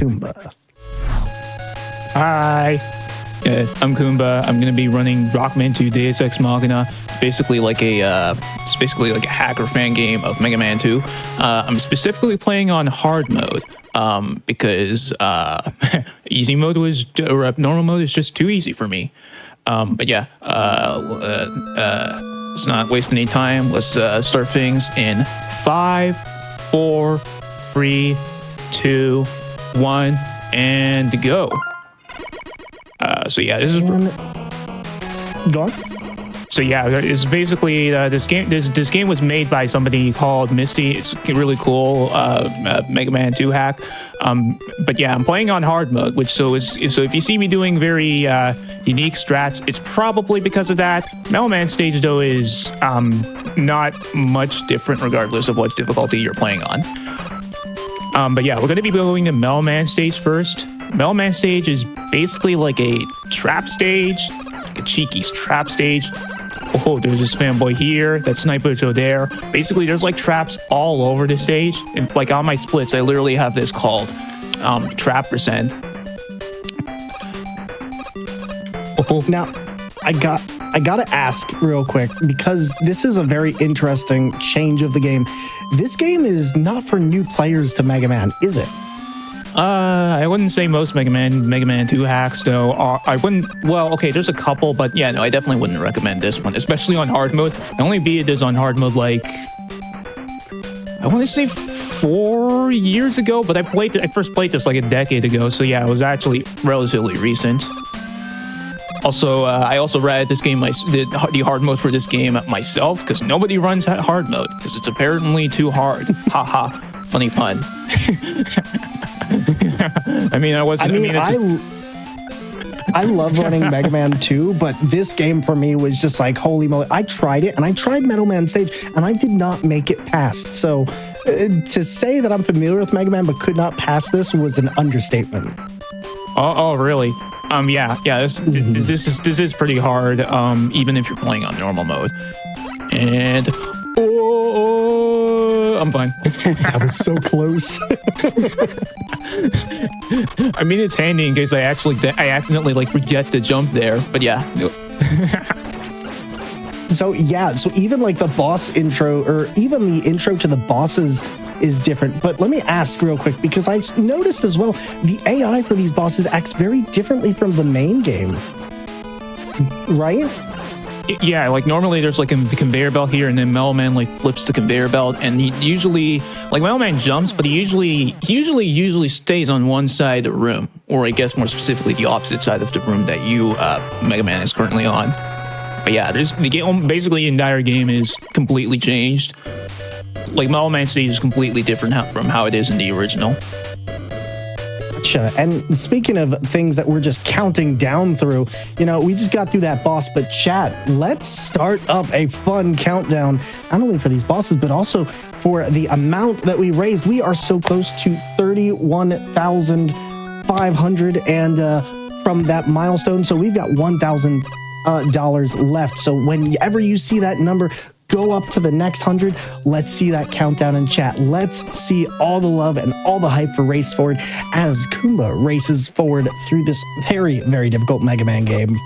Kuumba. Hi, I'm Kuumba. I'm gonna be running Rockman 2 Deus Ex Machina. It's basically like a hacker fan game of Mega Man 2. I'm specifically playing on hard mode because easy mode or normal mode is just too easy for me. But yeah, let's not waste any time. Let's start things in 5, 4, 3, 2, 1, and go. So yeah, this is Go on. so yeah, it's basically this game was made by somebody called Misty. It's really cool Mega Man 2 hack. But yeah, I'm playing on hard mode, so if you see me doing very unique strats, it's probably because of that. Mega Man stage though is not much different regardless of what difficulty you're playing on. But yeah, we're going to be going to Mega Man stage first. Mega Man stage is basically like a trap stage, like a cheeky trap stage. Oh, there's this fanboy here, that sniper Joe there. Basically, there's like traps all over the stage. And like on my splits, I literally have this called trap percent. Oh. Now, I gotta ask real quick, because this is a very interesting change of the game. This game is not for new players to Mega Man, is it? I wouldn't say most Mega Man 2 hacks though. I wouldn't. Well, okay, there's a couple, but yeah, no, I definitely wouldn't recommend this one, especially on hard mode. I only beat this on hard mode like I want to say 4 years ago, but I first played this like a decade ago. So yeah, it was actually relatively recent. Also, I also read this game, the hard mode for this game myself, because nobody runs hard mode because it's apparently too hard. Haha, funny pun. I love running Mega Man 2, but this game for me was just like, holy moly. I tried it, and I tried Mega Man stage, and I did not make it past. So to say that I'm familiar with Mega Man but could not pass this was an understatement. Oh, really? Yeah. This is pretty hard. Even if you're playing on normal mode. And I'm fine. That was so close. I mean, it's handy in case I accidentally like forget to jump there. But yeah. So even like the boss intro, or even the intro to the bosses, is different. But let me ask real quick, because I noticed as well, the AI for these bosses acts very differently from the main game, right? Yeah, like normally there's like a conveyor belt here, and then Mega Man like flips the conveyor belt, and he usually, like, Mega Man jumps, but he usually stays on one side of the room, or I guess more specifically the opposite side of the room that you Mega Man is currently on. But yeah, basically the entire game is completely changed. Like, Mega Man stage is completely different from how it is in the original. Gotcha. And speaking of things that we're just counting down through, we just got through that boss, but chat, let's start up a fun countdown, not only for these bosses, but also for the amount that we raised. We are so close to 31,500 and from that milestone. So we've got $1,000 left. So whenever you see that number, go up to the next 100. Let's see that countdown in chat. Let's see all the love and all the hype for Race Forward as Kuumba races forward through this very, very difficult Mega Man game.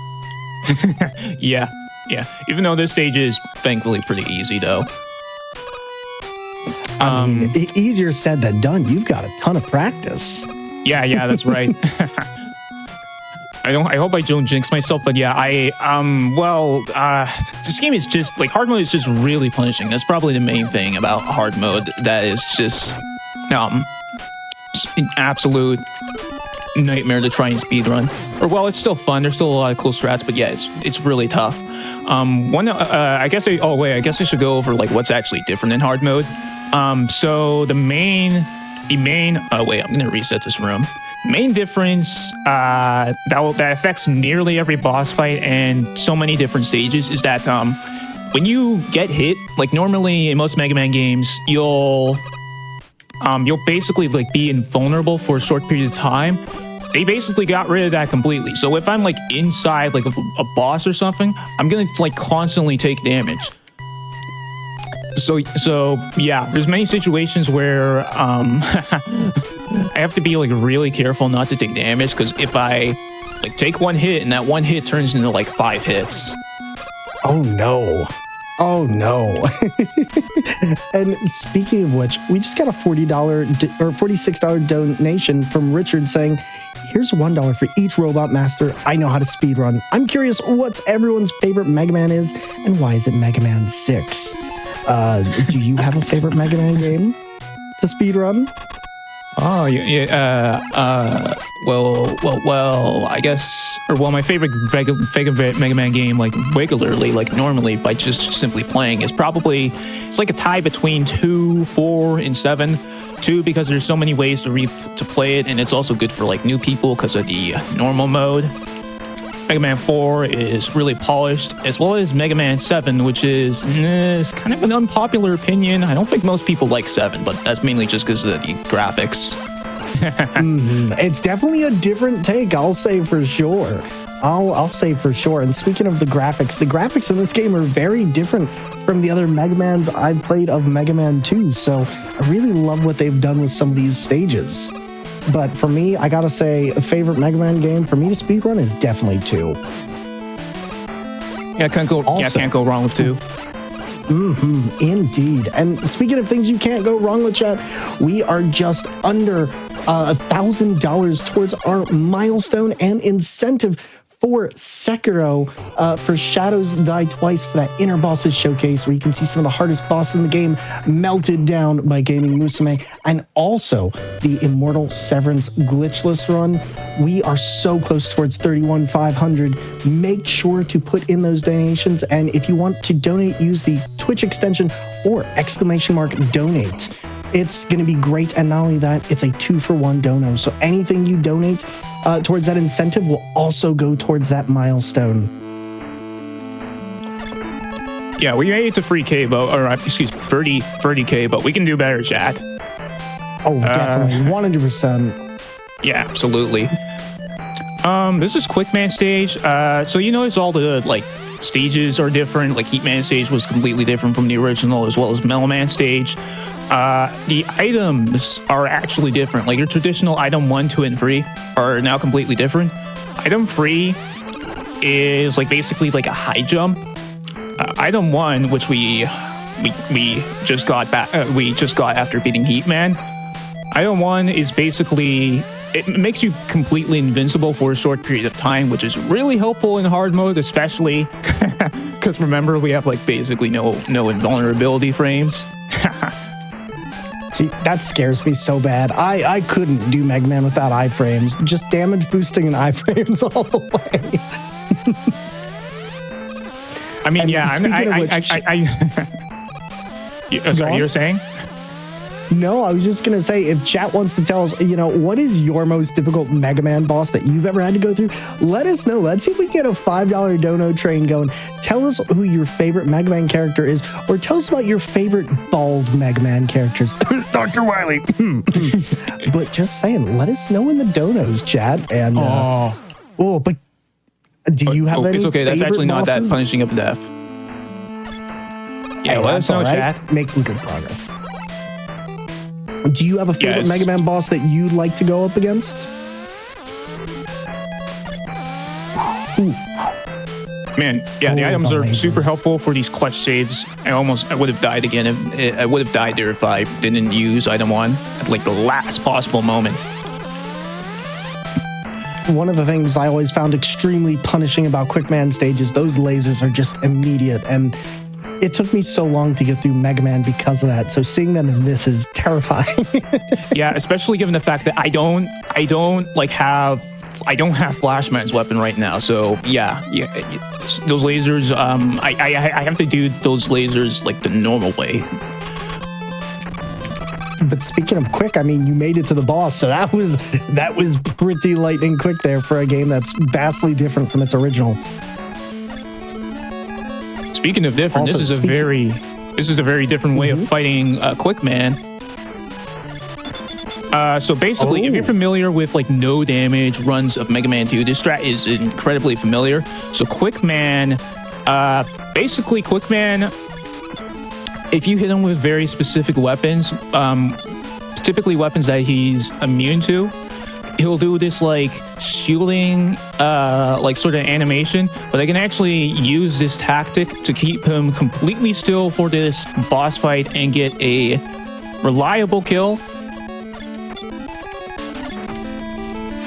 Yeah. Even though this stage is thankfully pretty easy, though. I mean, easier said than done. You've got a ton of practice. Yeah, that's right. I hope I don't jinx myself, but yeah, this game is just, like, hard mode is just really punishing. That's probably the main thing about hard mode that is just an absolute nightmare to try and speedrun. Or, well, it's still fun. There's still a lot of cool strats, but yeah, it's really tough. I guess I should go over, like, what's actually different in hard mode. So I'm gonna reset this room. Main difference that affects nearly every boss fight and so many different stages is that when you get hit, like normally in most Mega Man games, you'll basically like be invulnerable for a short period of time. They basically got rid of that completely. So if I'm like inside like a boss or something, I'm gonna like constantly take damage. So yeah, there's many situations where I have to be like really careful not to take damage, because if I like take one hit and that one hit turns into like 5 hits. Oh no. Oh no. And speaking of which, we just got a $40 or $46 donation from Richard saying, here's $1 for each Robot Master I know how to speedrun. I'm curious what's everyone's favorite Mega Man is, and why is it Mega Man 6? Do you have a favorite Mega Man game to speedrun? Oh, well, I guess, my favorite Mega Man game, like regularly, like normally, by just simply playing, is probably, it's like a tie between 2, 4, and 7. 2, because there's so many ways to play it, and it's also good for like new people because of the normal mode. Mega Man 4 is really polished, as well as Mega Man 7, which is kind of an unpopular opinion. I don't think most people like 7, but that's mainly just because of the graphics. It's definitely a different take, I'll say for sure. I'll say for sure. And speaking of the graphics in this game are very different from the other Mega Mans I've played of Mega Man 2. So I really love what they've done with some of these stages. But for me, I gotta say, a favorite Mega Man game for me to speedrun is definitely 2. Yeah, can't go wrong with 2. Indeed. And speaking of things you can't go wrong with, chat, we are just under $1,000 towards our milestone and incentive for Sekiro, for Shadows Die Twice, for that Inner Bosses Showcase, where you can see some of the hardest bosses in the game melted down by Gaming Musume, and also the Immortal Severance Glitchless run. We are so close towards 31,500. Make sure to put in those donations, and if you want to donate, use the Twitch extension or !donate. It's going to be great, and not only that, it's a 2-for-1 dono, so anything you donate towards that incentive will also go towards that milestone. Yeah, we made it to 30K, but we can do better, chat. Oh, definitely, 100%. Yeah, absolutely. This is Quickman stage. So you notice all the like stages are different. Like Heatman stage was completely different from the original, as well as Metal Man stage. The items are actually different. Like your traditional item 1, 2, and 3 are now completely different. Item 3 is like basically like a high jump. Item 1, which we just got back, we just got after beating Heatman. Item 1 is basically, it makes you completely invincible for a short period of time, which is really helpful in hard mode, especially because remember we have like basically no invulnerability frames. See, that scares me so bad. I couldn't do Mega Man without iframes. Just damage boosting and iframes all the way. I mean, yeah, sorry, you're saying? No, I was just going to say, if chat wants to tell us, what is your most difficult Mega Man boss that you've ever had to go through? Let us know. Let's see if we can get a $5 dono train going. Tell us who your favorite Mega Man character is, or tell us about your favorite bald Mega Man characters. Dr. Wily. But just saying, let us know in the donos, chat. And, but do you have any? It's okay. That's actually not bosses? that punishing of death. Yeah, let us know, chat. Making good progress. Do you have a favorite Mega Man boss that you'd like to go up against? Man, yeah, the items are super helpful for these clutch saves. I would have died again. I would have died there if I didn't use item 1 at like the last possible moment. One of the things I always found extremely punishing about Quickman stages, those lasers are just immediate, and it took me so long to get through Mega Man because of that. So seeing them in this is terrifying. Yeah, especially given the fact that I don't have Flashman's weapon right now. So yeah, those lasers. I have to do those lasers like the normal way. But speaking of quick, I mean, you made it to the boss, so that was pretty lightning quick there for a game that's vastly different from its original. Speaking of different, Also, this is a very different way of fighting Quickman. So basically, if you're familiar with like no damage runs of Mega Man 2, this strat is incredibly familiar. So Quickman, if you hit him with very specific weapons, typically weapons that he's immune to, he'll do this like shielding like sort of animation, but I can actually use this tactic to keep him completely still for this boss fight and get a reliable kill.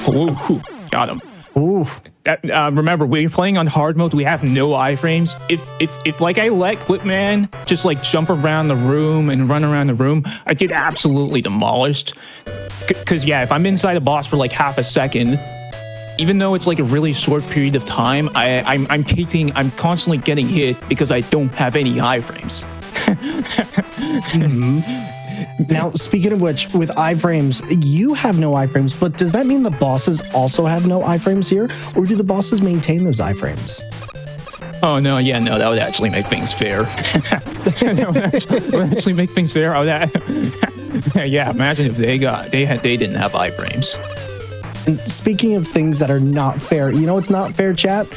Ooh, got him. Ooh. That, remember, we're playing on hard mode. We have no iframes. If like I let Quitman just like jump around the room and run around the room, I get absolutely demolished. Because yeah, if I'm inside a boss for like half a second, even though it's like a really short period of time, I'm constantly getting hit because I don't have any iframes. Now, speaking of which, with iframes, you have no iframes, but does that mean the bosses also have no iframes here? Or do the bosses maintain those iframes? Oh, no, yeah, no, that would actually make things fair. That would actually make things fair. Oh, that, yeah, imagine if they didn't have iframes. And speaking of things that are not fair, you know what's not fair, chat?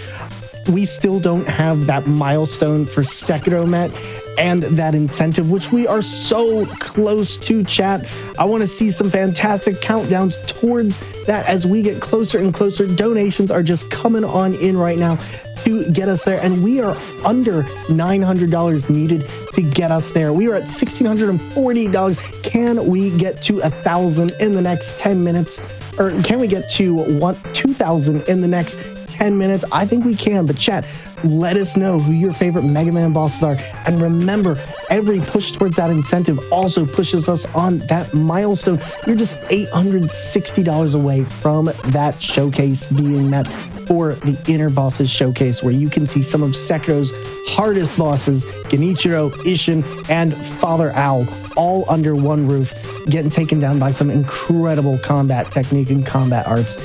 We still don't have that milestone for Sekiro met and that incentive, which we are so close to, chat. I want to see some fantastic countdowns towards that as we get closer and closer. Donations are just coming on in right now to get us there, and we are under $900 needed to get us there. We are at $1,640. Can we get to 1,000 in the next 10 minutes? Or can we get to 2,000 in the next 10 minutes? I think we can, but chat, let us know who your favorite Mega Man bosses are. And remember, every push towards that incentive also pushes us on that milestone. You're just $860 away from that showcase being met for the Inner Bosses Showcase, where you can see some of Sekiro's hardest bosses, Genichiro, Ishin, and Father Owl, all under one roof, getting taken down by some incredible combat technique and combat arts.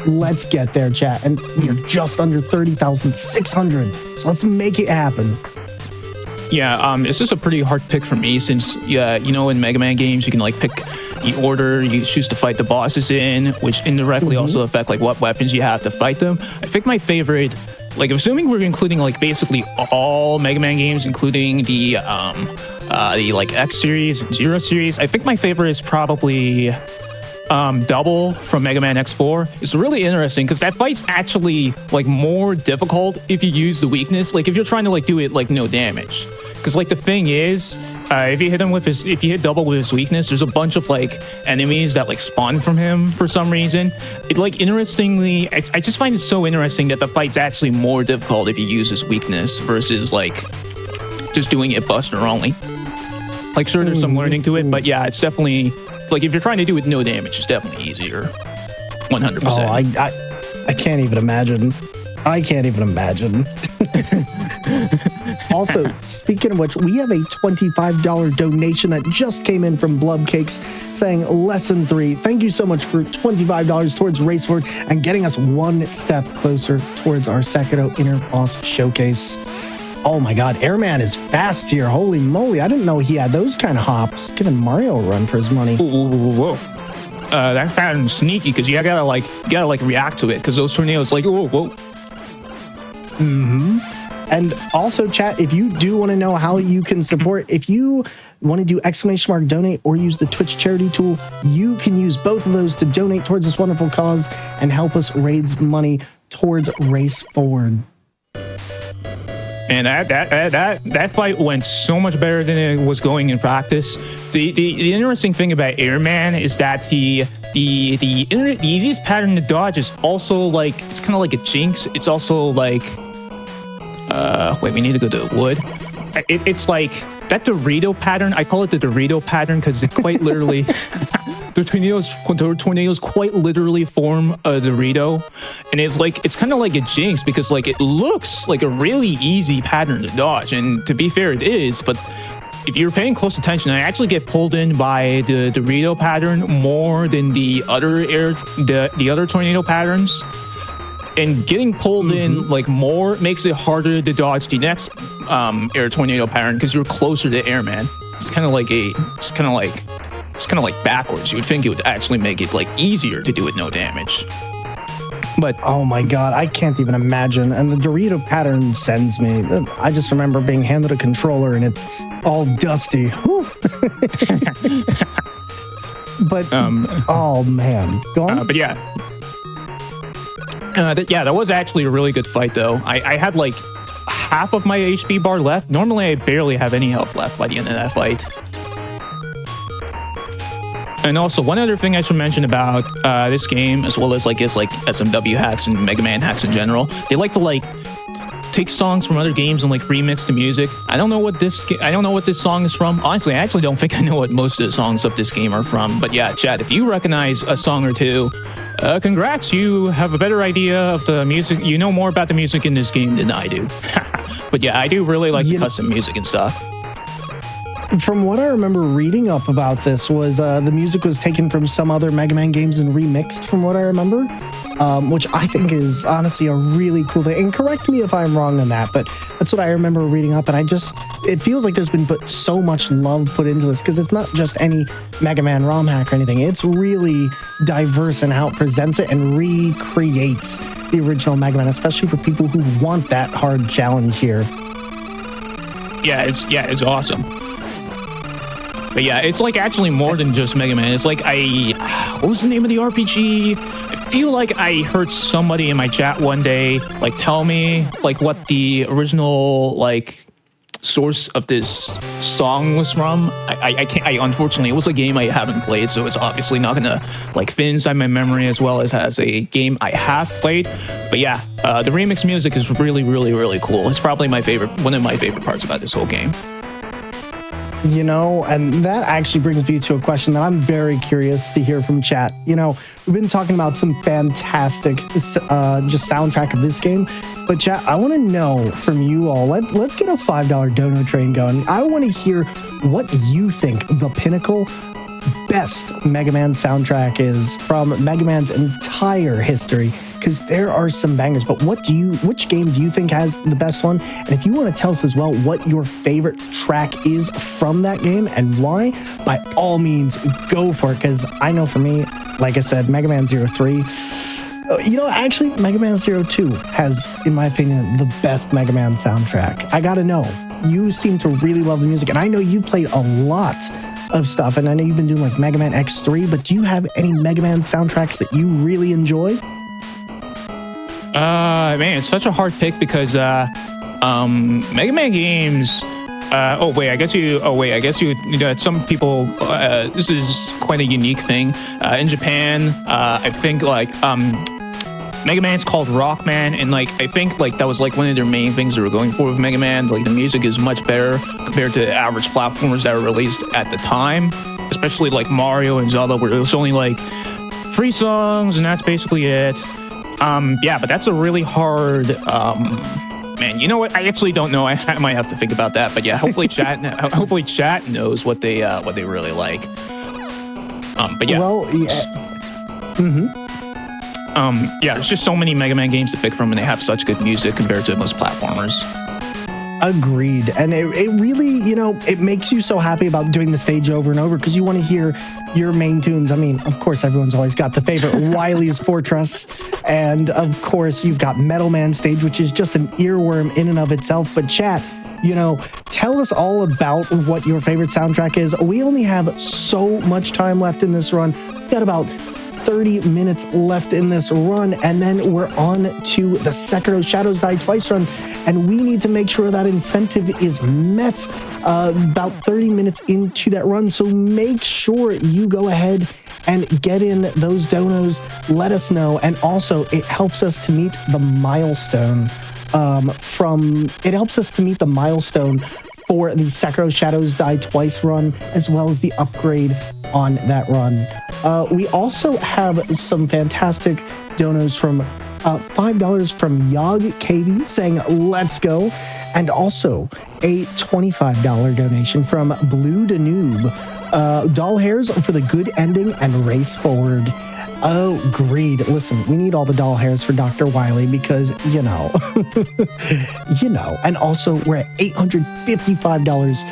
Let's get there, chat. And we're just under 30,600. So let's make it happen. Yeah, it's just a pretty hard pick for me since, you know, in Mega Man games, you can like pick the order you choose to fight the bosses in, which indirectly also affect like what weapons you have to fight them. I think my favorite, like assuming we're including like basically all Mega Man games, including the like X series and Zero series, I think my favorite is probably Double from Mega Man X4. It's really interesting because that fight's actually like more difficult if you use the weakness, like if you're trying to like do it like no damage. Because like the thing is, if you hit Double with his weakness, there's a bunch of like enemies that like spawn from him for some reason. It like interestingly, I just find it so interesting that the fight's actually more difficult if you use his weakness versus like just doing it Buster only. Like sure, there's some learning to it, but yeah, it's definitely like if you're trying to do it no damage, it's definitely easier. 100%. Oh, I can't even imagine. I can't even imagine. Also, speaking of which, we have a $25 donation that just came in from Blubcakes saying Lesson 3. Thank you so much for $25 towards Race Forward and getting us one step closer towards our Sekiro Inner Boss Showcase. Oh my god, Airman is fast here. Holy moly, I didn't know he had those kind of hops. Giving Mario a run for his money. Whoa. That pattern's sneaky because you gotta react to it because those tornadoes like whoa. And also, chat, if you do want to know how you can support, if you want to do !donate or use the Twitch charity tool, you can use both of those to donate towards this wonderful cause and help us raise money towards Race Forward. And that fight went so much better than it was going in practice. The interesting thing about Airman is that the easiest pattern to dodge is also like it's kind of like a jinx. It's also like wait, we need to go to wood. It's like that Dorito pattern. I call it the Dorito pattern because it quite literally the tornadoes quite literally form a Dorito, and it's kind of like a jinx because like it looks like a really easy pattern to dodge, and to be fair, it is. But if you're paying close attention, I actually get pulled in by the Dorito pattern more than the other tornado patterns. And getting pulled in like more makes it harder to dodge the next air tornado pattern because you're closer to Airman. It's kind of like backwards. You would think it would actually make it like easier to do it no damage. But oh my god, I can't even imagine. And the Dorito pattern sends me. I just remember being handed a controller and it's all dusty. But oh man, go on. But yeah. That was actually a really good fight, though. I had like half of my HP bar left. Normally, I barely have any health left by the end of that fight. And also, one other thing I should mention about this game, as well as like SMW hacks and Mega Man hacks in general, they like to like take songs from other games and like remix the music. I don't know what this song is from. Honestly, I actually don't think I know what most of the songs of this game are from. But yeah, chat, if you recognize a song or two, congrats, you have a better idea of the music. You know more about the music in this game than I do. But yeah, I do really like the custom music and stuff. From what I remember reading up about this was the music was taken from some other Mega Man games and remixed, from what I remember, which I think is honestly a really cool thing. And correct me if I'm wrong on that, but that's what I remember reading up. And it feels like there's been so much love put into this, because it's not just any Mega Man ROM hack or anything. It's really diverse in how it presents it and recreates the original Mega Man, especially for people who want that hard challenge here. Yeah, it's awesome. But yeah, it's like actually more than just Mega Man. It's like what was the name of the RPG? I feel like I heard somebody in my chat one day like tell me like what the original like source of this song was from. I can't. Unfortunately, it was a game I haven't played, so it's obviously not gonna like fit inside my memory as well as a game I have played. But yeah, the remix music is really, really, really cool. It's probably one of my favorite parts about this whole game. You know, and that actually brings me to a question that I'm very curious to hear from chat. You know, we've been talking about some fantastic just soundtrack of this game, but chat, I want to know from you all, let's get a $5 dono train going. I want to hear what you think the pinnacle best Mega Man soundtrack is from Mega Man's entire history, because there are some bangers. But which game do you think has the best one? And if you want to tell us as well what your favorite track is from that game and why, by all means, go for it. Because I know for me, like I said, Mega Man 03, you know, actually, Mega Man 02 has, in my opinion, the best Mega Man soundtrack. I gotta know, you seem to really love the music, and I know you played a lot of stuff, and I know you've been doing like Mega Man X3, but do you have any Mega Man soundtracks that you really enjoy? Man, it's such a hard pick because Mega Man games. I guess you know, some people. This is quite a unique thing in Japan. I think like Mega Man's called Rockman, and like I think like that was like one of their main things they were going for with Mega Man. Like the music is much better compared to average platformers that were released at the time, especially like Mario and Zelda, where it was only like 3 songs and that's basically it. Yeah, but that's a really hard. Man, you know what? I actually don't know. I might have to think about that. But yeah, hopefully chat knows what they really like. But yeah. Well, yeah. Yeah, there's just so many Mega Man games to pick from, and they have such good music compared to most platformers. Agreed. And it really, you know, it makes you so happy about doing the stage over and over, because you want to hear your main tunes. I mean, of course, everyone's always got the favorite Wily's Fortress. And of course, you've got Metal Man stage, which is just an earworm in and of itself. But chat, you know, tell us all about what your favorite soundtrack is. We only have so much time left in this run. We've got about 30 minutes left in this run, and then we're on to the Sekiro Shadows Die Twice run, and we need to make sure that incentive is met about 30 minutes into that run. So make sure you go ahead and get in those donos. Let us know, and also it helps us to meet the milestone for the Sekiro Shadows Die Twice run, as well as the upgrade on that run. We also have some fantastic donos from $5 from Yog KB saying let's go, and also a $25 donation from Blue Danube. Doll hairs for the good ending and race forward. Oh, greed. Listen, we need all the doll hairs for Dr. Wily because, you know. And also, we're at $855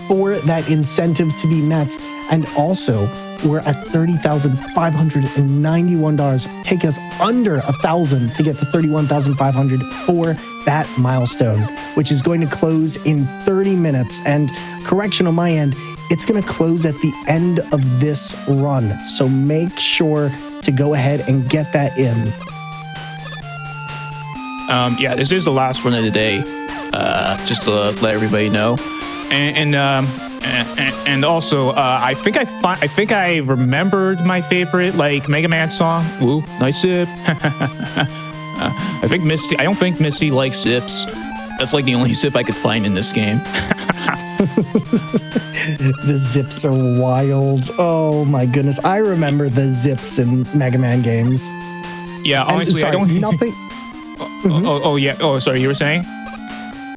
for that incentive to be met. And also, we're at $30,591. Take us under $1,000 to get to $31,500 for that milestone, which is going to close in 30 minutes. And correction on my end, it's going to close at the end of this run. So make sure to go ahead and get that in. Yeah, this is the last run of the day, just to let everybody know. And also, I think I remembered my favorite like Mega Man song. Ooh, nice zip. I don't think Misty likes zips. That's like the only zip I could find in this game. The zips are wild. Oh my goodness, I remember the zips in Mega Man games. Yeah, honestly, sorry, I don't. Nothing. Yeah. Oh, sorry. You were saying?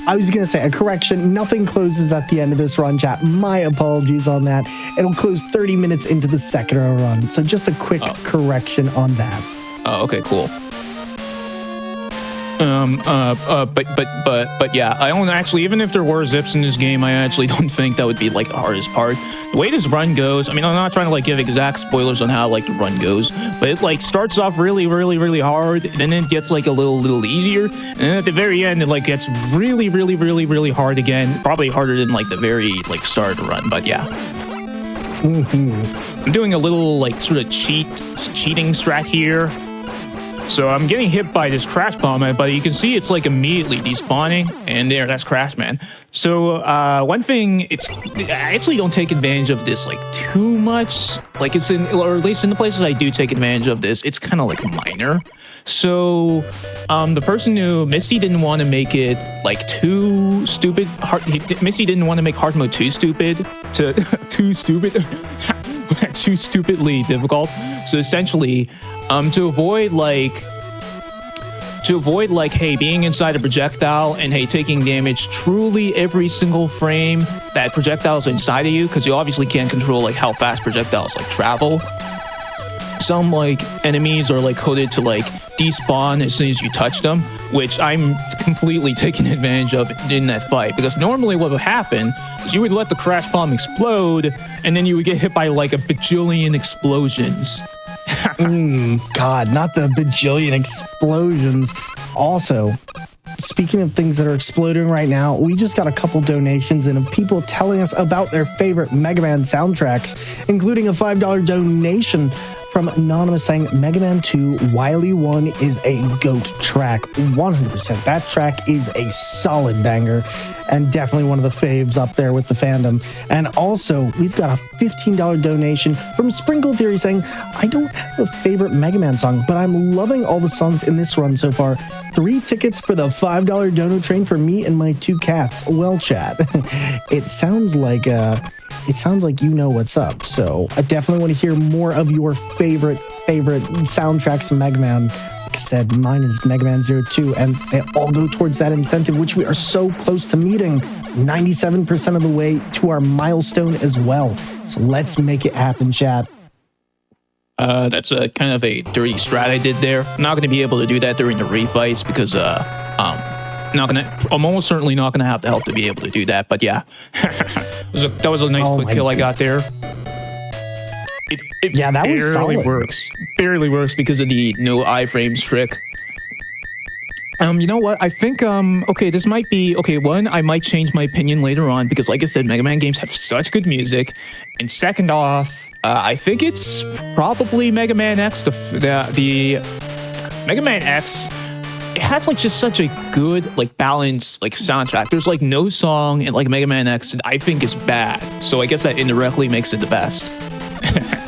I was going to say a correction. Nothing closes at the end of this run, chat. My apologies on that. It'll close 30 minutes into the second run. So just a quick correction on that. Oh, okay, cool. But yeah, I don't actually, even if there were zips in this game, I actually don't think that would be like the hardest part. The way this run goes, I mean, I'm not trying to like give exact spoilers on how like the run goes, but it like starts off really hard, and then it gets like a little easier, and then at the very end it like gets really hard again, probably harder than like the very like start of the run. But yeah. I'm doing a little like sort of cheating strat here. So I'm getting hit by this crash bomb, but you can see it's like immediately despawning, and that's Crash Man. So one thing, I actually don't take advantage of this like too much. Like or at least in the places I do take advantage of this, it's kind of like minor. So the person who Misty didn't want to make it like too stupid. Misty didn't want to make hard mode too stupid too stupidly difficult. So essentially, to avoid like, hey, being inside a projectile and hey, taking damage truly every single frame that projectile's inside of you, because you obviously can't control like how fast projectiles like travel. Some like enemies are like coded to like despawn as soon as you touch them, which I'm completely taking advantage of in that fight, because normally what would happen is you would let the crash bomb explode and then you would get hit by like a bajillion explosions. God, not the bajillion explosions. Also, speaking of things that are exploding right now, we just got a couple donations and of people telling us about their favorite Mega Man soundtracks, including a $5 donation from Anonymous saying Mega Man 2 Wily 1 is a GOAT track. 100%. That track is a solid banger and definitely one of the faves up there with the fandom. And also, we've got a $15 donation from Sprinkle Theory saying, I don't have a favorite Mega Man song, but I'm loving all the songs in this run so far. 3 tickets for the $5 dono train for me and my 2 cats. Well, chat, it sounds like you know what's up. So I definitely want to hear more of your favorite soundtracks of Mega Man. Like I said, mine is Mega Man 02, and they all go towards that incentive, which we are so close to meeting, 97% of the way to our milestone as well. So let's make it happen, chat. That's a kind of a dirty strat I did there. I'm not going to be able to do that during the refights because I'm almost certainly not gonna have the health to be able to do that. But yeah, that was a nice quick kill I got there. It that was solid. Barely works because of the no iframes trick. You know what? I think okay, this might be okay. One, I might change my opinion later on because, like I said, Mega Man games have such good music. And second off, I think it's probably Mega Man X. The Mega Man X. It has like just such a good like balanced like soundtrack. There's like no song in like Mega Man X that I think is bad. So I guess that indirectly makes it the best.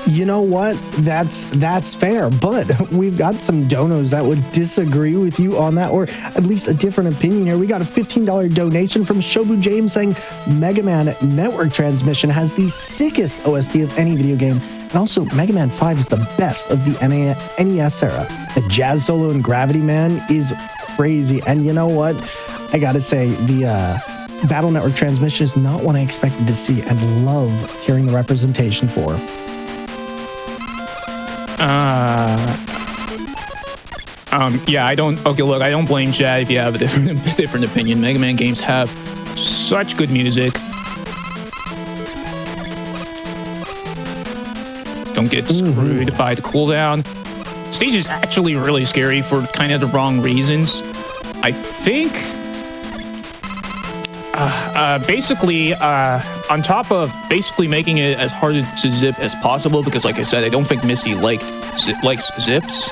You know what? That's fair, but we've got some donos that would disagree with you on that, or at least a different opinion here. We got a $15 donation from Shobu James saying Mega Man Network Transmission has the sickest OST of any video game, and also Mega Man 5 is the best of the NES era. The jazz solo in Gravity Man is crazy, and you know what? I gotta say, the Battle Network Transmission is not one I expected to see, and love hearing the representation for. Yeah, I don't. Okay, look, I don't blame Chad if you have a different opinion. Mega Man games have such good music. Don't get screwed by the cooldown. Stage is actually really scary for kind of the wrong reasons. I think Basically, on top of basically making it as hard to zip as possible, because like I said, I don't think Misty likes zips.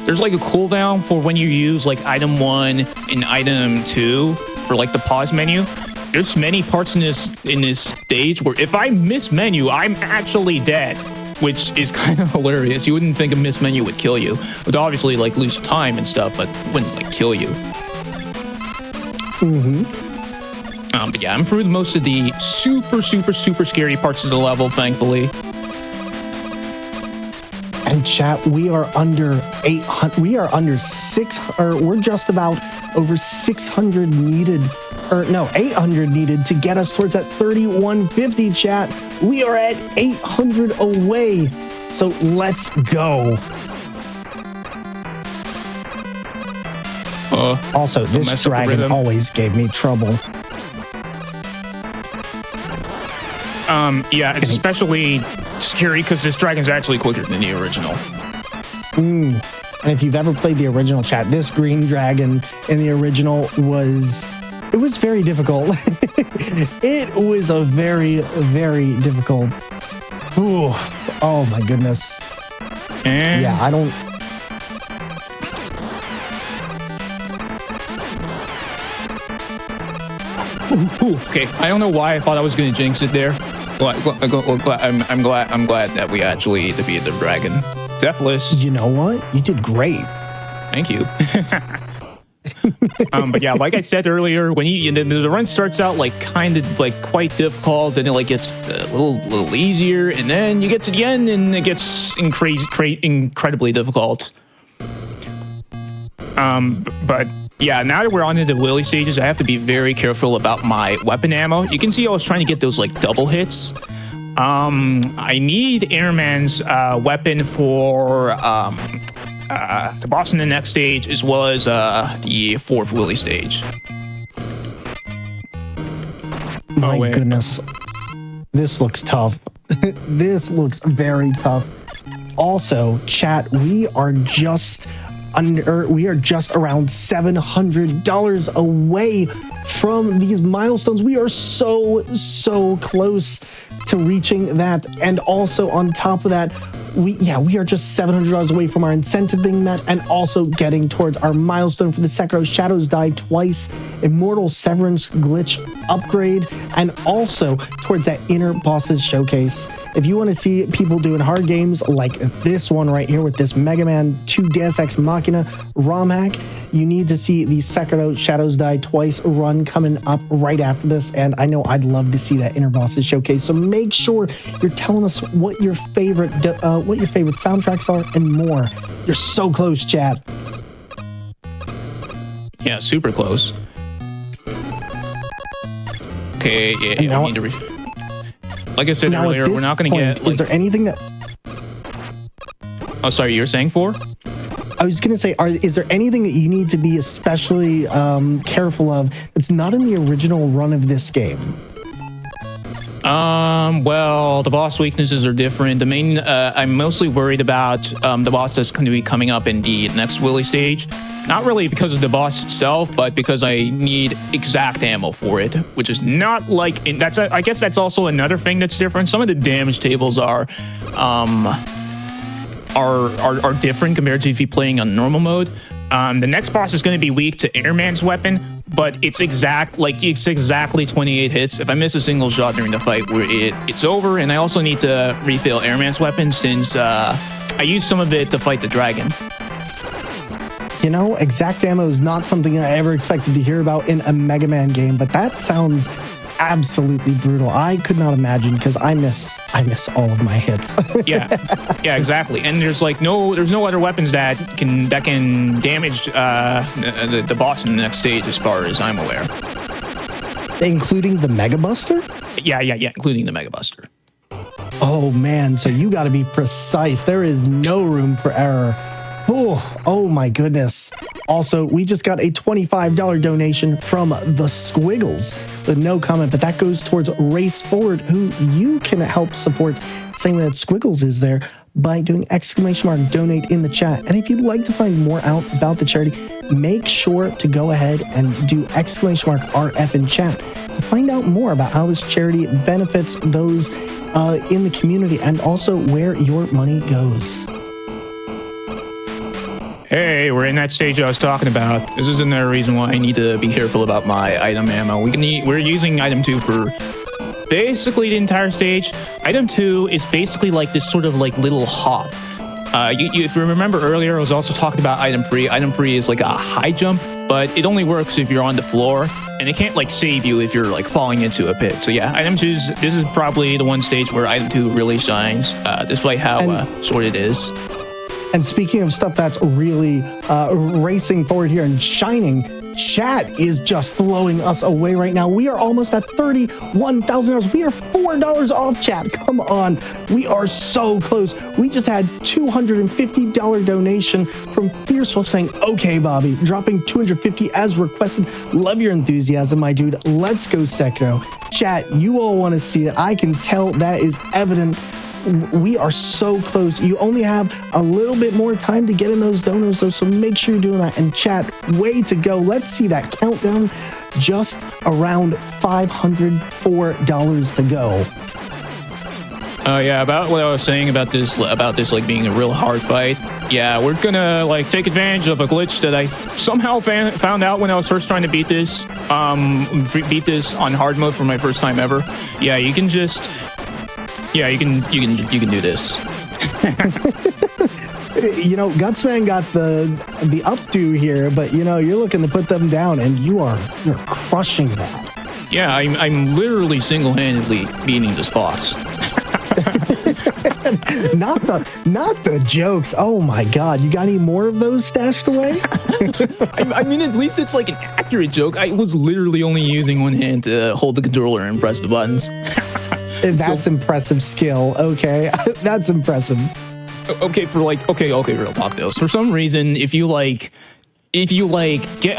There's like a cooldown for when you use like item 1 and item 2 for like the pause menu. There's many parts in this stage where if I miss menu, I'm actually dead, which is kind of hilarious. You wouldn't think a miss menu would kill you. It would obviously like lose time and stuff, but wouldn't like kill you. But yeah, I'm through most of the super scary parts of the level, thankfully. And chat, we are under 800. We are under 6. Or we're just about over 600 needed. Or no, 800 needed to get us towards that 3150. Chat, we are at 800 away. So let's go. Also, this dragon always gave me trouble. Yeah, it's especially scary because this dragon's actually quicker than the original. And if you've ever played the original, chat, this green dragon in the original was very difficult. It was a very difficult. Ooh, oh my goodness. And yeah, I don't. Okay, I don't know why I thought I was going to jinx it there. I'm glad that we actually defeated the dragon. Deathless. You know what? You did great. Thank you. But yeah, like I said earlier, when the run starts out like kind of like quite difficult, then it like gets a little easier, and then you get to the end and it gets incredibly difficult. But yeah, now that we're on to the Willy stages, I have to be very careful about my weapon ammo. You can see I was trying to get those like double hits. I need Airman's weapon for the boss in the next stage, as well as the fourth Willy stage. My goodness. This looks tough. This looks very tough. Also, chat, we are just around $700 away from these milestones. We are so close to reaching that. And also on top of that, we are just $700 away from our incentive being met, and also getting towards our milestone for the Sekiro Shadows Die Twice Immortal Severance glitch upgrade, and also towards that inner bosses showcase. If you want to see people doing hard games like this one right here with this Mega Man 2 Deus Ex Machina ROM hack, you need to see the Sekiro Shadows Die Twice run coming up right after this, and I know I'd love to see that inner bosses showcase. So make sure you're telling us what your favorite soundtracks are and more. You're so close, chat. Yeah, super close. Okay, yeah, we need to like I said earlier, we're not going to get. Is there anything that? Oh, sorry, you were saying 4? I was going to say, is there anything that you need to be especially careful of that's not in the original run of this game? Well, the boss weaknesses are different. The main, I'm mostly worried about the boss that's going to be coming up in the next Willy stage. Not really because of the boss itself, but because I need exact ammo for it, which is not like I guess that's also another thing that's different. Some of the damage tables are different compared to if you're playing on normal mode. The next boss is going to be weak to Airman's weapon, but it's exactly 28 hits. If I miss a single shot during the fight, it's over. And I also need to refill Airman's weapon since I used some of it to fight the dragon. You know, exact ammo is not something I ever expected to hear about in a Mega Man game, but that sounds absolutely brutal. I could not imagine, because I miss all of my hits. yeah, exactly. And there's no other weapons that can damage the boss in the next stage, as far as I'm aware. Including the Mega Buster? Yeah, including the Mega Buster. Oh man, so you got to be precise. There is no room for error. Oh my goodness. Also, we just got a $25 donation from the Squiggles with no comment, but that goes towards Race Forward, who you can help support. Same way that Squiggles is there by doing !donate in the chat. And if you'd like to find more out about the charity, make sure to go ahead and do !RF in chat to find out more about how this charity benefits those in the community and also where your money goes. Hey, we're in that stage I was talking about. This is another reason why I need to be careful about my item ammo. We're using item 2 for basically the entire stage. Item 2 is basically like this sort of like little hop. If you remember earlier, I was also talking about item 3. Item 3 is like a high jump, but it only works if you're on the floor, and it can't like save you if you're like falling into a pit. So yeah, item 2 this is probably the one stage where item 2 really shines, despite how short it is. And speaking of stuff that's really racing forward here and shining, chat is just blowing us away right now. We are almost at $31,000. We are $4 off, chat. Come on. We are so close. We just had $250 donation from Fiercewolf saying, okay, Bobby, dropping $250 as requested. Love your enthusiasm, my dude. Let's go, Sekiro. Chat, you all want to see it. I can tell that is evident. We are so close. You only have a little bit more time to get in those donos, though, so make sure you're doing that. And chat, way to go. Let's see that countdown. Just around $504 to go. Yeah, about what I was saying about this like being a real hard fight. Yeah, we're gonna like take advantage of a glitch that I somehow found out when I was first trying to beat this. Beat this on hard mode for my first time ever. Yeah, you can just. Yeah, you can do this. You know, Gutsman got the updo here, but you know, you're looking to put them down, and you're crushing that. Yeah, I'm literally single-handedly beating this boss. not the jokes. Oh my God, you got any more of those stashed away? I mean, at least it's like an accurate joke. I was literally only using one hand to hold the controller and press the buttons. That's impressive skill. Okay, that's impressive. Okay, real talk though. For some reason, if you get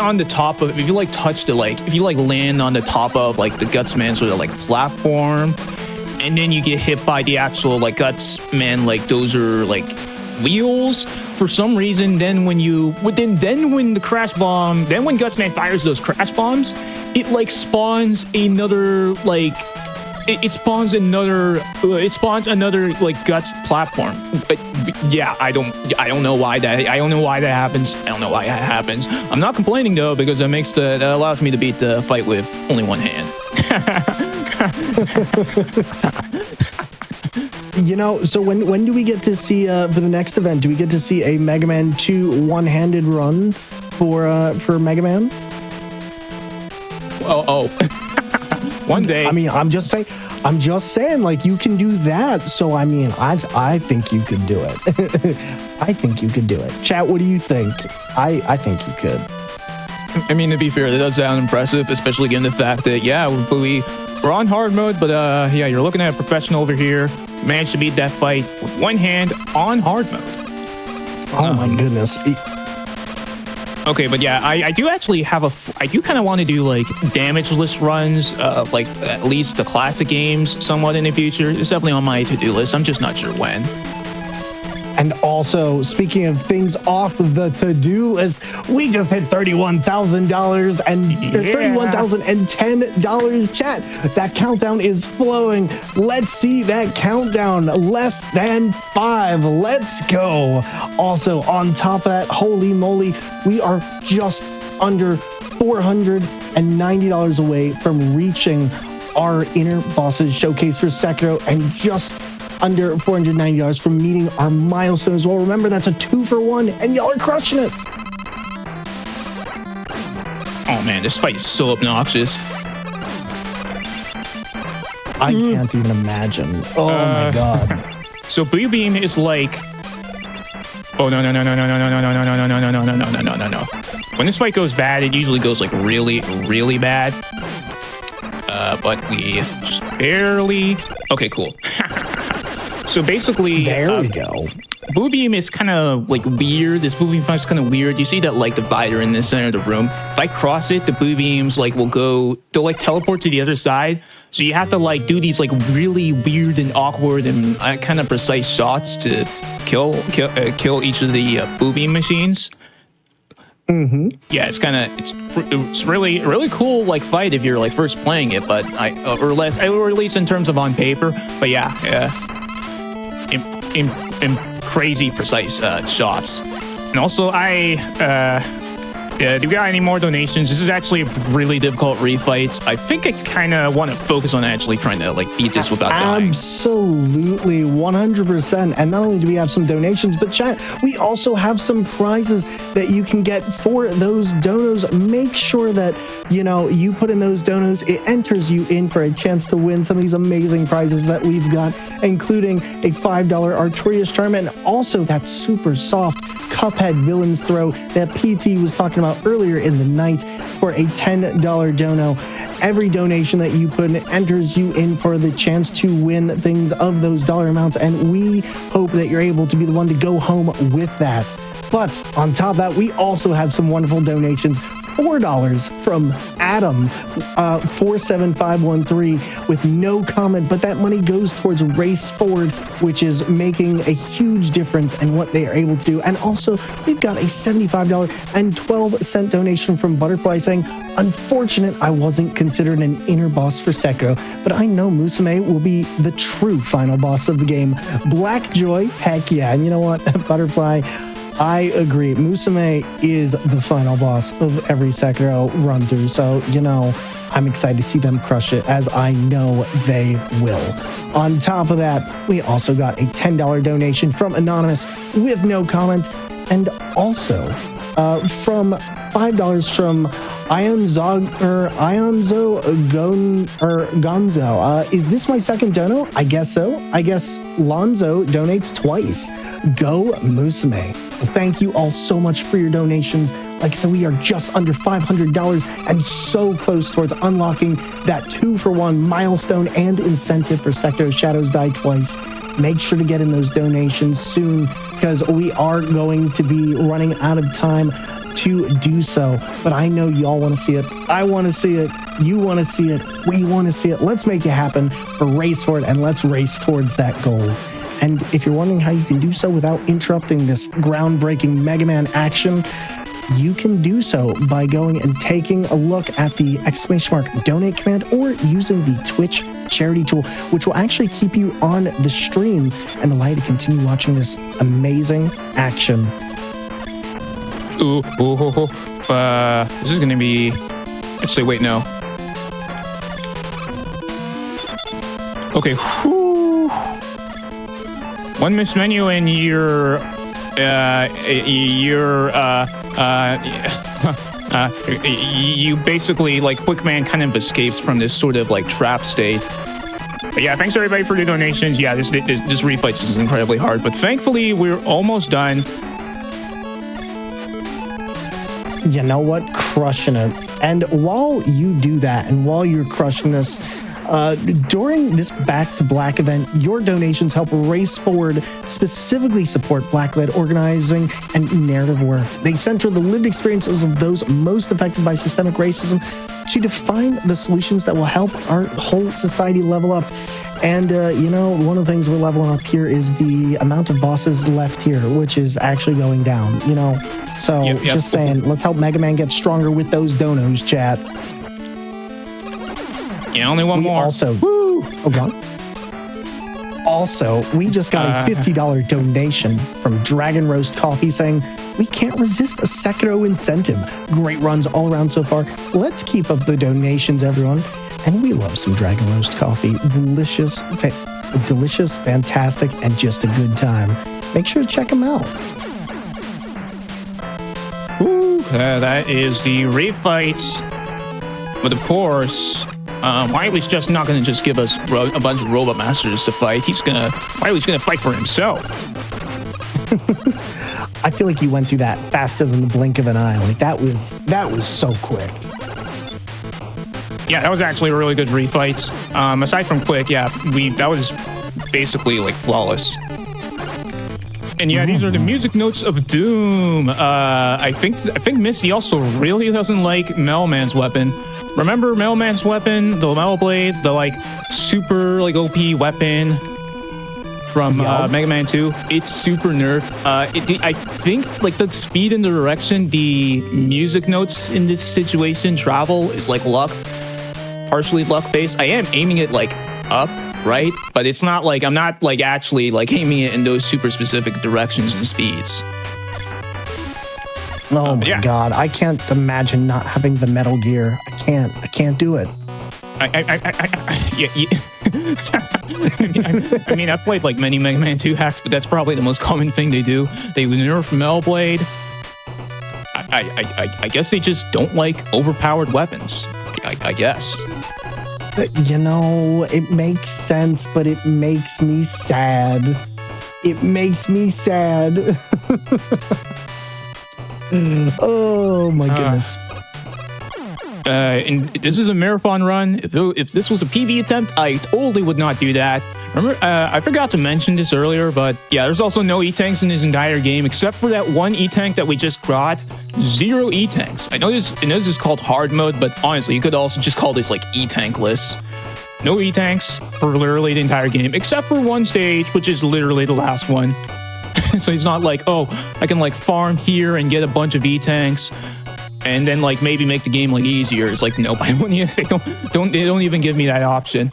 on the top of, if you like touch the like, if you like land on the top of like the Gutsman sort of like platform, and then you get hit by the actual like Gutsman, like those are like wheels. For some reason, then when the crash bomb, then when Gutsman fires those crash bombs, it like spawns another like. It spawns another like Guts platform. But yeah, I don't know why that happens. I don't know why that happens. I'm not complaining though, because that allows me to beat the fight with only one hand. You know, so when do we get to see for the next event? Do we get to see a Mega Man 2 one-handed run for Mega Man? Oh. One day. I mean, I'm just saying, like, you can do that. So, I mean, I think you could do it. I think you could do it. Chat, what do you think? I think you could. I mean, to be fair, that does sound impressive, especially given the fact that, yeah, we're on hard mode, but yeah, you're looking at a professional over here. Managed to beat that fight with one hand on hard mode. Oh my goodness. Okay, but yeah, I do actually I do kind of want to do like damageless runs, like at least the classic games somewhat in the future. It's definitely on my to-do list. I'm just not sure when. And also, speaking of things off the to-do list, we just hit $31,000 and $31,010. Chat, that countdown is flowing. Let's see that countdown. Less than 5. Let's go. Also, on top of that, holy moly, we are just under $490 away from reaching our Inner Bosses Showcase for Sekiro, and just under $490 from meeting our milestone as well. Remember, that's a 2-for-1, and y'all are crushing it. Oh man, this fight is so obnoxious. I can't even imagine. Oh my God. So Blue Beam is like, oh no. When this fight goes bad, it usually goes like really, really bad. But we just barely. Okay, cool. So basically, there we go. Blue Beam is kind of like weird. This Blue Beam fight's kind of weird. You see that like divider in the center of the room. If I cross it, the Blue Beams like they'll like teleport to the other side. So you have to like do these like really weird and awkward and kind of precise shots to kill each of the Blue Beam machines. Yeah, it's really cool like fight if you're like first playing it, but or at least in terms of on paper. But yeah, in crazy precise shots. And also do we got any more donations? This is actually really difficult refights. I think I kind of want to focus on actually trying to like beat this without dying. Absolutely, 100%. And not only do we have some donations, but chat, we also have some prizes that you can get for those donos. Make sure that, you put in those donos. It enters you in for a chance to win some of these amazing prizes that we've got, including a $5 Artorias charm and also that super soft Cuphead Villain's Throw that PT was talking about earlier in the night for a $10 dono. Every donation that you put in enters you in for the chance to win things of those dollar amounts, and we hope that you're able to be the one to go home with that. But on top of that, we also have some wonderful donations. $4 from Adam, 47513 with no comment, but that money goes towards Race Forward, which is making a huge difference in what they are able to do. And also, we've got a $75.12 donation from Butterfly saying, unfortunate I wasn't considered an inner boss for Sekiro, but I know Musume will be the true final boss of the game. Black Joy, heck yeah. And you know what, Butterfly, I agree. Musume is the final boss of every Sekiro run through. So, I'm excited to see them crush it, as I know they will. On top of that, we also got a $10 donation from Anonymous with no comment. And also from $5 from Gonzo. Is this my second dono? I guess so. I guess Lonzo donates twice. Go Musume. Well, thank you all so much for your donations. Like I said, we are just under $500 and so close towards unlocking that 2-for-1 milestone and incentive for Sekiro Shadows Die Twice. Make sure to get in those donations soon, because we are going to be running out of time to do so. But I know y'all want to see it. I want to see it. You want to see it. We want to see it. Let's make it happen. Race for it, and let's race towards that goal. And if you're wondering how you can do so without interrupting this groundbreaking Mega Man action, you can do so by going and taking a look at the !donate command or using the Twitch charity tool, which will actually keep you on the stream and allow you to continue watching this amazing action. This is going to be... Actually, wait, no. Okay, one miss menu and you basically, like, Quickman kind of escapes from this sort of, like, trap state. But yeah, thanks everybody for the donations. Yeah, this refight is incredibly hard, but thankfully, we're almost done. You know what? Crushing it. And while you do that, and while you're crushing this, during this Back to Black event, your donations help Race Forward specifically support Black-led organizing and narrative work. They center the lived experiences of those most affected by systemic racism to define the solutions that will help our whole society level up. And, one of the things we're leveling up here is the amount of bosses left here, which is actually going down, So, Yep. Just saying, let's help Mega Man get stronger with those donos, chat. Yeah, only one more. Also, God. Also, we just got a $50 donation from Dragon Roast Coffee saying, we can't resist a Sekiro incentive. Great runs all around so far. Let's keep up the donations, everyone. And we love some Dragon Roast Coffee. Delicious, fantastic, and just a good time. Make sure to check them out. That is the refights. But of course, Wiley's just not going to just give us a bunch of Robot Masters to fight. Wiley's going to fight for himself. I feel like you went through that faster than the blink of an eye. Like that was so quick. Yeah, that was actually a really good refights. Aside from quick, yeah, that was basically like flawless. And yeah, these are the music notes of Doom. I think Misty also really doesn't like Metal-Man's weapon. Remember Metal-Man's weapon, the Metal Blade, the like super like OP weapon from Mega Man 2? It's super nerfed. I think like the speed and the direction the music notes in this situation travel is like luck, partially luck based. I am aiming it like up, right? But it's not like I'm not like actually like aiming it in those super specific directions and speeds. Oh my god, I can't imagine not having the Metal Gear. I can't do it. I mean, I've played like many Mega Man 2 hacks, but that's probably the most common thing they do. They nerf Metal Blade. I guess they just don't like overpowered weapons. I guess. You know, it makes sense, but it makes me sad. It makes me sad. Oh my goodness. And this is a marathon run. If this was a PB attempt, I totally would not do that. Remember, I forgot to mention this earlier, but yeah, there's also no E-Tanks in this entire game, except for that one E-Tank that we just got. 0 E-Tanks. I know this is called hard mode, but honestly, you could also just call this like E-Tankless. No E-Tanks for literally the entire game, except for one stage, which is literally the last one. So it's not like, oh, I can like farm here and get a bunch of E-Tanks and then like maybe make the game like easier. It's like, nope, they don't even give me that option.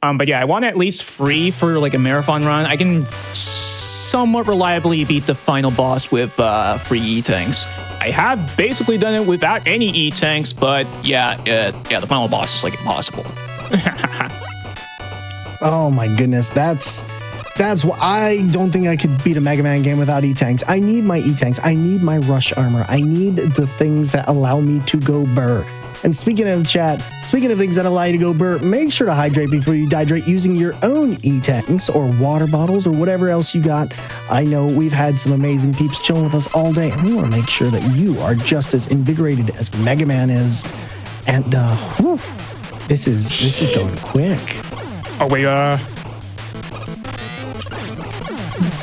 But yeah, I want at least free for like a marathon run. I can somewhat reliably beat the final boss with free E-Tanks. I have basically done it without any E-Tanks, but yeah, the final boss is like impossible. Oh my goodness, that's what I don't think I could beat a Mega Man game without E-Tanks. I need my E-Tanks. I need my rush armor. I need the things that allow me to go burr. And speaking of things that allow you to go burr, make sure to hydrate before you dehydrate using your own E-Tanks or water bottles or whatever else you got. I know we've had some amazing peeps chilling with us all day, and we want to make sure that you are just as invigorated as Mega Man is. And this is going quick. Oh wait,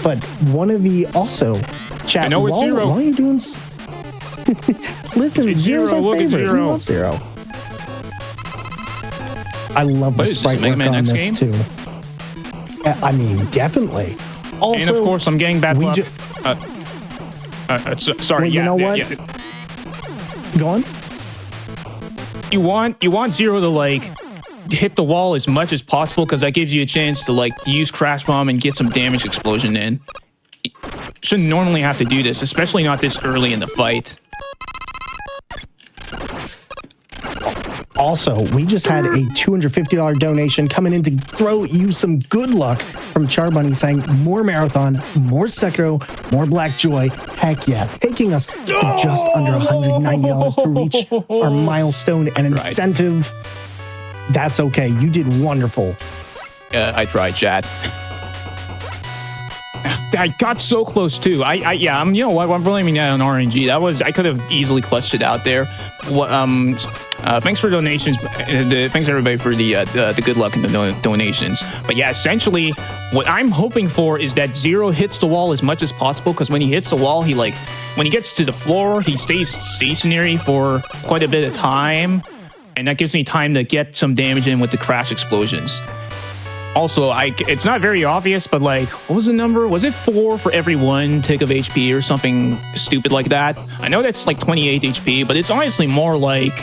But one of the also chat. I know it's Zero. Why are you doing? Listen, it's Zero's Zero. our Look at favorite. Zero. We love Zero. I love the sprite work on this too. I mean, definitely. Also, and of course, I'm getting bad luck. Sorry. Well, you know what? Yeah. Go on. You want Zero to like hit the wall as much as possible because that gives you a chance to like use Crash Bomb and get some damage explosion in. You shouldn't normally have to do this, especially not this early in the fight. Also, we just had a $250 donation coming in to throw you some good luck from Charbunny saying more Marathon, more Sekiro, more Black Joy. Heck yeah, taking us to just under $190 to reach our milestone and incentive. That's okay. You did wonderful. I tried, chat. I got so close too. You know what? I'm blaming that on RNG. I could have easily clutched it out there. Thanks for donations. Thanks everybody for the good luck and the donations. But yeah, essentially, what I'm hoping for is that Zero hits the wall as much as possible. Because when he hits the wall, when he gets to the floor, he stays stationary for quite a bit of time, and that gives me time to get some damage in with the crash explosions. Also, it's not very obvious, but like, what was the number? Was it 4 for every 1 tick of HP or something stupid like that? I know that's like 28 HP, but it's honestly more like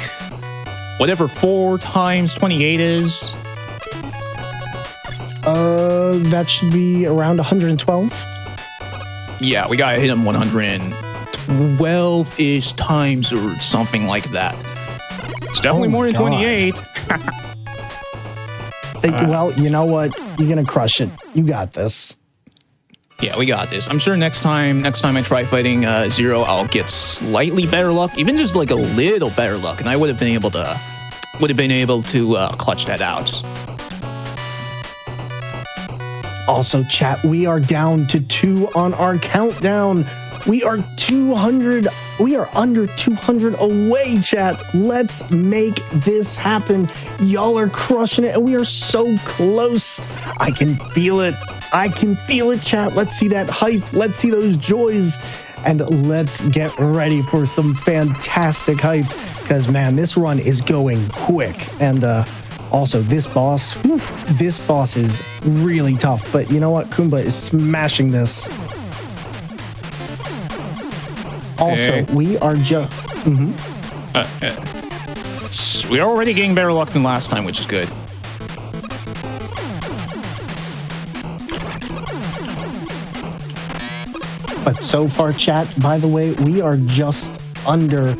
whatever 4 times 28 is. That should be around 112. Yeah, we gotta hit him 112-ish times or something like that. It's definitely more than 28. Well, you know what? You're gonna crush it. You got this. Yeah, we got this. I'm sure next time I try fighting Zero, I'll get slightly better luck, even just like a little better luck, and I would have been able to clutch that out. Also, chat, we are down to 2 on our countdown. We are 200. We are under 200 away, chat. Let's make this happen. Y'all are crushing it, and we are so close. I can feel it. I can feel it, chat. Let's see that hype. Let's see those joys. And let's get ready for some fantastic hype. Because, man, this run is going quick. And also, this boss is really tough. But you know what? Kuumba is smashing this. Also, we are just... we're already getting better luck than last time, which is good. But so far, chat, by the way, we are just under,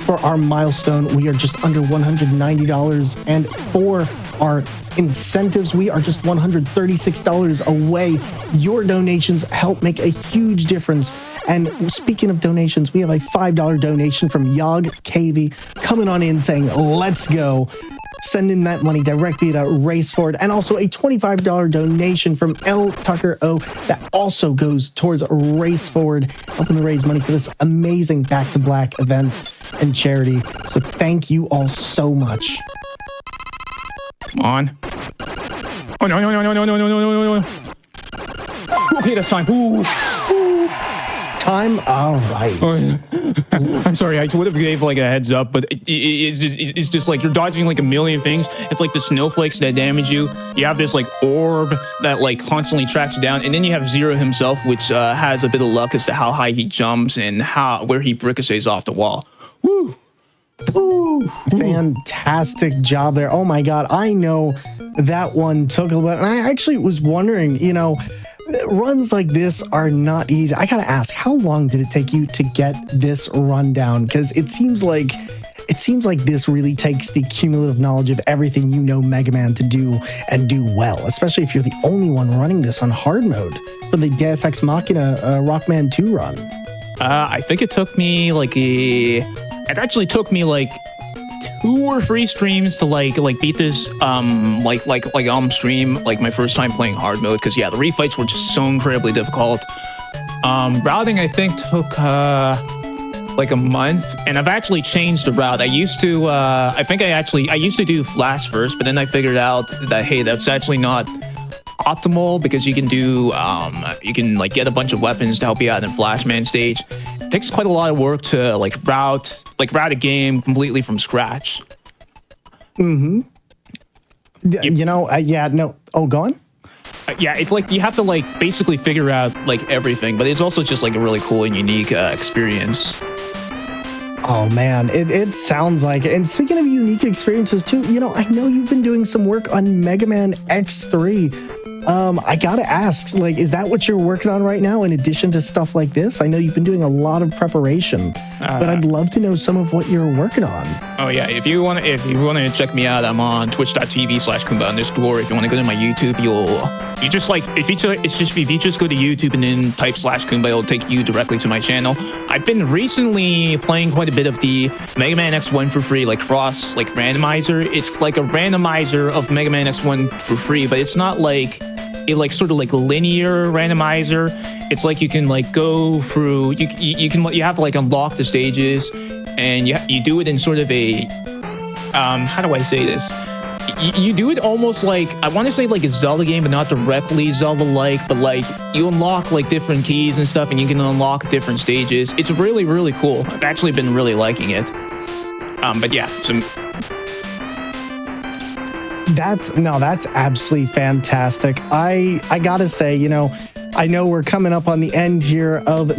for our milestone, we are just under $190. And for our incentives, we are just $136 away. Your donations help make a huge difference. And speaking of donations, we have a $5 donation from Yog KV coming on in saying, let's go. Sending that money directly to Race Forward, and also a $25 donation from L Tucker O that also goes towards Race Forward, helping to raise money for this amazing Back to Black event and charity. So thank you all so much. Come on. Oh no, no, no, no, no, no, no, no, no, no. Okay, that's time. Ooh. Time? All right. I'm sorry, I would have gave like a heads up, but it's just like you're dodging like a million things. It's like the snowflakes that damage you. You have this like orb that like constantly tracks you down, and then you have Zero himself, which has a bit of luck as to how high he jumps and where he ricochets off the wall. Woo! Woo! Fantastic job there. Oh my God, I know that one took a little bit, and I actually was wondering, you know, runs like this are not easy. I gotta ask, how long did it take you to get this run down? Because it seems like this really takes the cumulative knowledge of everything you know Mega Man to do and do well, especially if you're the only one running this on hard mode for the Deus Ex Machina Rockman 2 run. I think it took me like it actually took me like 2 or 3 streams to like beat this on stream, like my first time playing hard mode, because yeah, the refights were just so incredibly difficult. Routing I think took like a month, and I've actually changed the route. I used to I used to do flash first, but then I figured out that hey, that's actually not optimal, because you can do you can like get a bunch of weapons to help you out in Flashman stage. It takes quite a lot of work to like route a game completely from scratch. You know, yeah, no. Oh, go on. Yeah, it's like you have to like basically figure out like everything, but it's also just like a really cool and unique experience. Oh man, it sounds like it. And speaking of unique experiences too, you know, I know you've been doing some work on Mega Man X3. I gotta ask, like, is that what you're working on right now in addition to stuff like this? I know you've been doing a lot of preparation, but I'd love to know some of what you're working on. Oh yeah, if you want to check me out, I'm on twitch.tv/Kuumba_. If you want to go to my YouTube, you just like if you just go to YouTube and then type /Kuumba, it'll take you directly to my channel. I've been recently playing quite a bit of the Mega Man X1 for free, like cross like randomizer. It's like a randomizer of Mega Man X1 for free, but it's not like a like sort of like linear randomizer. It's like you can like go through, you have to like unlock the stages, and you do it in sort of a how do I say this? You do it almost like, I want to say like a Zelda game, but not directly Zelda-like, but like you unlock like different keys and stuff, and you can unlock different stages. It's really, really cool. I've actually been really liking it. But yeah, that's absolutely fantastic. I gotta say, you know, I know we're coming up on the end here of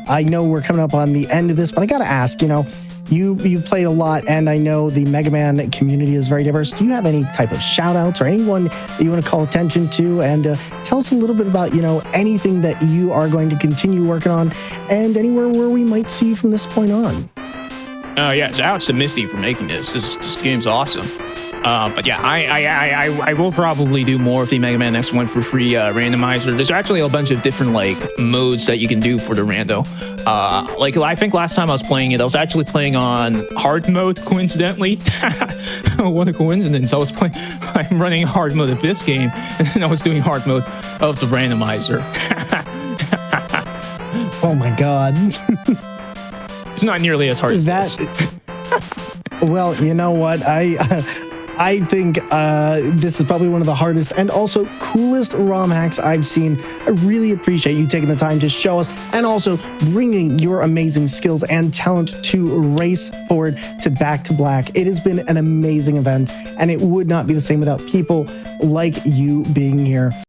I know we're coming up on the end of this, but I gotta ask, you know, you've played a lot, and I know the Mega Man community is very diverse. Do you have any type of shout outs or anyone that you want to call attention to? And tell us a little bit about, you know, anything that you are going to continue working on, and anywhere where we might see you from this point on. Yeah, shout outs to Misty for making this. This game's awesome. But yeah, I will probably do more of the Mega Man X1 for free randomizer. There's actually a bunch of different like modes that you can do for the rando. Like I think last time I was playing it, I was actually playing on hard mode, coincidentally. What a coincidence. I'm running hard mode of this game, and then I was doing hard mode of the randomizer. Oh my god. It's not nearly as hard as this. Well, you know what? I think this is probably one of the hardest and also coolest ROM hacks I've seen. I really appreciate you taking the time to show us and also bringing your amazing skills and talent to race forward to Back to Black. It has been an amazing event, and it would not be the same without people like you being here.